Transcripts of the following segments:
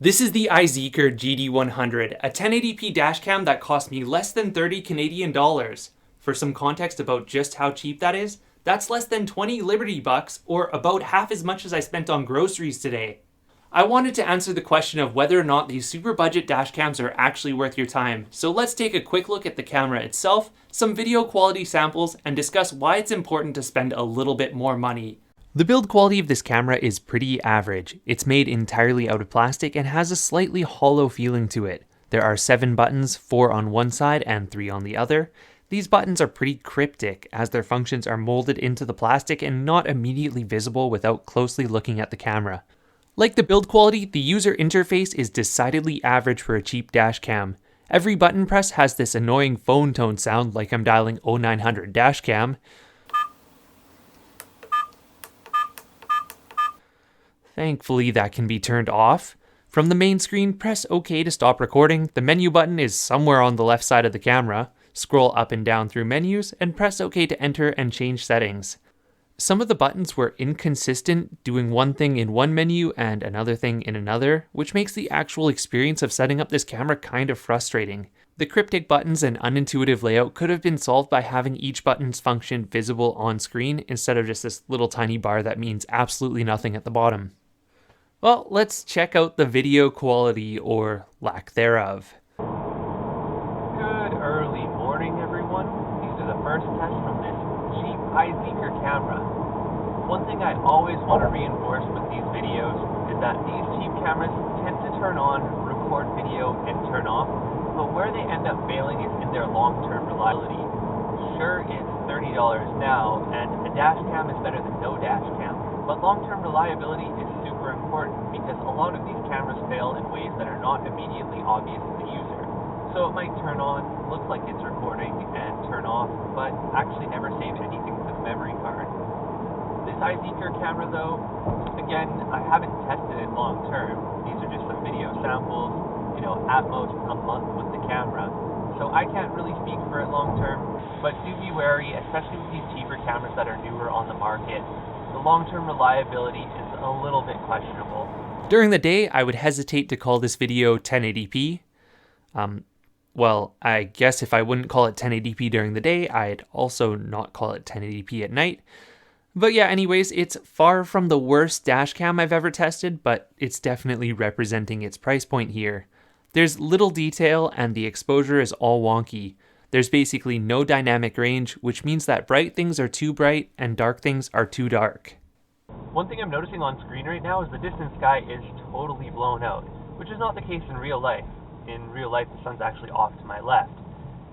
This is the iZeeker GD100, a 1080p dashcam that cost me less than 30 Canadian dollars. For some context about just how cheap that is, that's less than 20 Liberty bucks, or about half as much as I spent on groceries today. I wanted to answer the question of whether or not these super budget dashcams are actually worth your time, so let's take a quick look at the camera itself, some video quality samples, and discuss why it's important to spend a little bit more money. The build quality of this camera is pretty average. It's made entirely out of plastic and has a slightly hollow feeling to it. There are 7 buttons, 4 on one side and 3 on the other. These buttons are pretty cryptic as their functions are molded into the plastic and not immediately visible without closely looking at the camera. Like the build quality, the user interface is decidedly average for a cheap dashcam. Every button press has this annoying phone tone sound like I'm dialing 0900 dashcam. Thankfully, that can be turned off. From the main screen, press OK to stop recording. The menu button is somewhere on the left side of the camera. Scroll up and down through menus, and press OK to enter and change settings. Some of the buttons were inconsistent, doing one thing in one menu and another thing in another, which makes the actual experience of setting up this camera kind of frustrating. The cryptic buttons and unintuitive layout could have been solved by having each button's function visible on screen instead of just this little tiny bar that means absolutely nothing at the bottom. Well, let's check out the video quality, or lack thereof. Good early morning, everyone. These are the first tests from this cheap iZeeker camera. One thing I always want to reinforce with these videos is that these cheap cameras tend to turn on, record video, and turn off, but where they end up failing is in their long-term reliability. Sure, it's $30 now, and a dash cam is better than no dash cam, but long-term reliability is super important because a lot of these cameras fail in ways that are not immediately obvious to the user. So it might turn on, look like it's recording, and turn off, but actually never save anything to the memory card. This iZeeker camera though, again, I haven't tested it long-term. These are just some video samples, at most a month with the camera. So I can't really speak for it long-term, but do be wary, especially with these cheaper cameras that are newer on the market. The long-term reliability is a little bit questionable. During the day, I would hesitate to call this video 1080p. Well, I guess if I wouldn't call it 1080p during the day, I'd also not call it 1080p at night. But yeah, anyways, it's far from the worst dashcam I've ever tested, but it's definitely representing its price point here. There's little detail and the exposure is all wonky. There's basically no dynamic range, which means that bright things are too bright and dark things are too dark. One thing I'm noticing on screen right now is the distant sky is totally blown out, which is not the case in real life. In real life, the sun's actually off to my left,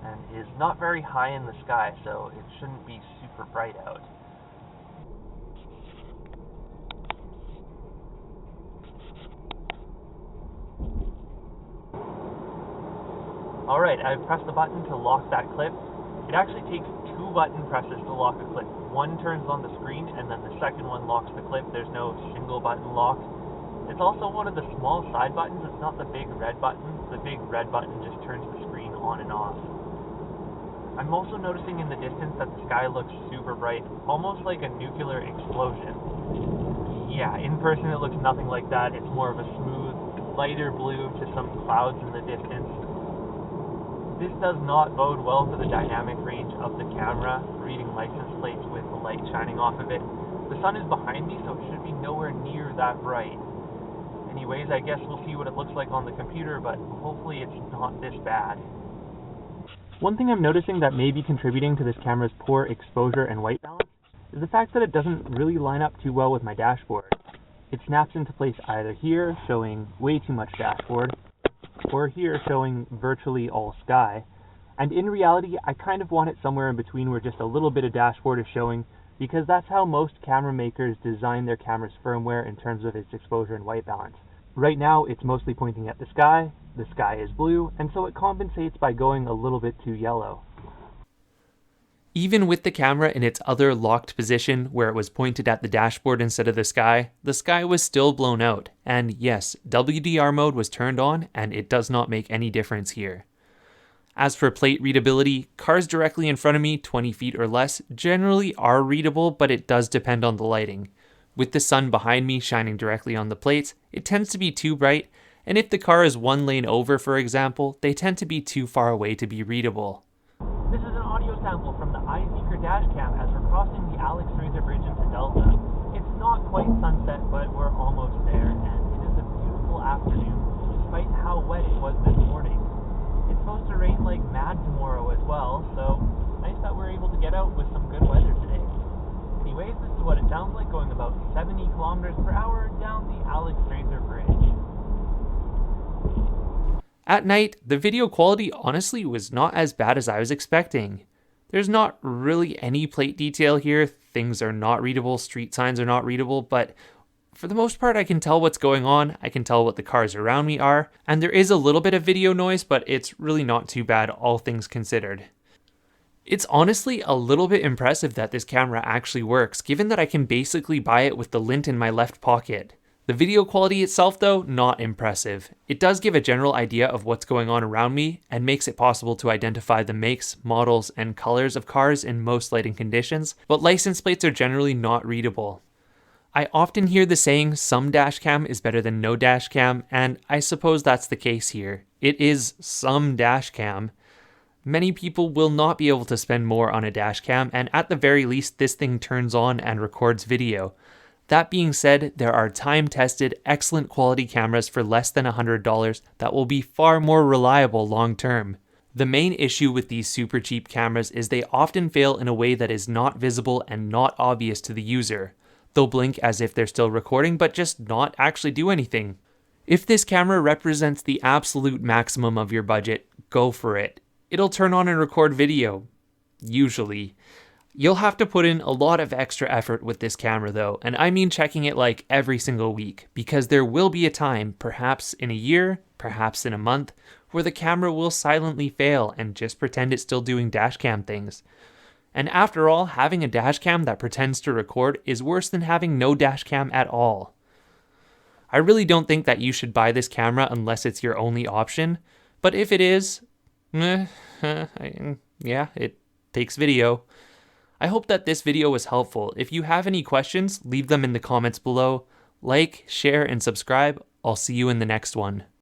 and is not very high in the sky, so it shouldn't be super bright out. Alright, I've pressed the button to lock that clip. It actually takes 2 button presses to lock a clip. One turns on the screen, and then the second one locks the clip. There's no single button lock. It's also one of the small side buttons. It's not the big red button. The big red button just turns the screen on and off. I'm also noticing in the distance that the sky looks super bright, almost like a nuclear explosion. Yeah, in person it looks nothing like that. It's more of a smooth, lighter blue to some clouds in the distance. This does not bode well for the dynamic range of the camera, reading license plates with the light shining off of it. The sun is behind me, so it should be nowhere near that bright. Anyways, I guess we'll see what it looks like on the computer, but hopefully it's not this bad. One thing I'm noticing that may be contributing to this camera's poor exposure and white balance is the fact that it doesn't really line up too well with my dashboard. It snaps into place either here, showing way too much dashboard, or here showing virtually all sky. And in reality, I kind of want it somewhere in between where just a little bit of dashboard is showing, because that's how most camera makers design their camera's firmware in terms of its exposure and white balance. Right now, it's mostly pointing at the sky is blue, and so it compensates by going a little bit too yellow. Even with the camera in its other locked position where it was pointed at the dashboard instead of the sky was still blown out. And yes, WDR mode was turned on, and it does not make any difference here. As for plate readability, cars directly in front of me, 20 feet or less, generally are readable, but it does depend on the lighting. With the sun behind me shining directly on the plates, it tends to be too bright, and if the car is one lane over, for example, they tend to be too far away to be readable. This is an audio sample from the iZeeker dashcam as we're crossing the Alex Fraser Bridge into Delta. It's not quite sunset, but we're almost there, and it is a beautiful afternoon, despite how wet it was this morning. It's supposed to rain like mad tomorrow as well, so nice that we're able to get out with some good weather today. Anyways, this is what it sounds like going about 70 kilometers per hour down the Alex Fraser Bridge. At night, the video quality honestly was not as bad as I was expecting. There's not really any plate detail here, things are not readable, street signs are not readable, but for the most part I can tell what's going on, I can tell what the cars around me are, and there is a little bit of video noise, but it's really not too bad, all things considered. It's honestly a little bit impressive that this camera actually works, given that I can basically buy it with the lint in my left pocket. The video quality itself, though, not impressive. It does give a general idea of what's going on around me and makes it possible to identify the makes, models, and colors of cars in most lighting conditions, but license plates are generally not readable. I often hear the saying, some dashcam is better than no dashcam, and I suppose that's the case here. It is some dashcam. Many people will not be able to spend more on a dashcam, and at the very least, this thing turns on and records video. That being said, there are time-tested, excellent quality cameras for less than $100 that will be far more reliable long-term. The main issue with these super cheap cameras is they often fail in a way that is not visible and not obvious to the user. They'll blink as if they're still recording, but just not actually do anything. If this camera represents the absolute maximum of your budget, go for it. It'll turn on and record video. Usually. You'll have to put in a lot of extra effort with this camera though, and I mean checking it like every single week, because there will be a time, perhaps in a year, perhaps in a month, where the camera will silently fail and just pretend it's still doing dashcam things. And after all, having a dashcam that pretends to record is worse than having no dashcam at all. I really don't think that you should buy this camera unless it's your only option, but if it is, yeah, it takes video. I hope that this video was helpful. If you have any questions, leave them in the comments below. Like, share, and subscribe. I'll see you in the next one.